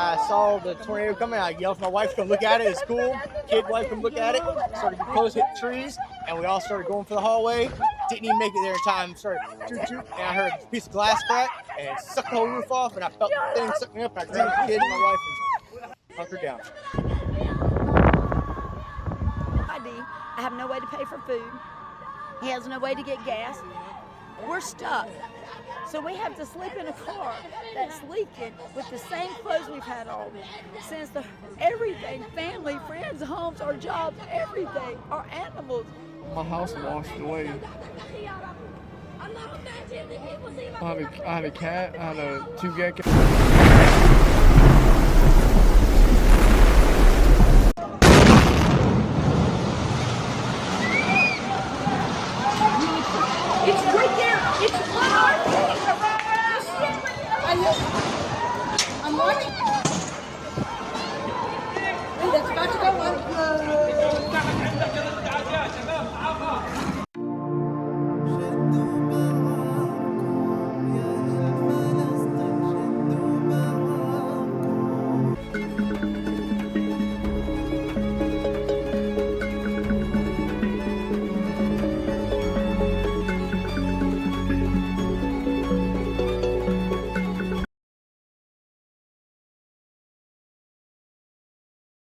I saw the tornado coming. I yelled for my wife to come look at it. It's cool. Kid wife come look at it. Started to get close, hit the trees, and we all started going for the hallway. Didn't even make it there in time. Started toot toot, and I heard a piece of glass crack and it sucked the whole roof off. And I felt the thing suck me up. And I grabbed the kid and my wife and hunkered down. I have no way to pay for food. He has no way to get gas. We're stuck. So we have to sleep in a car that's leaking with the same clothes we've had on since everything, family, friends, homes, our jobs, everything, our animals. My house washed away. I had a cat, I had 2 geckos.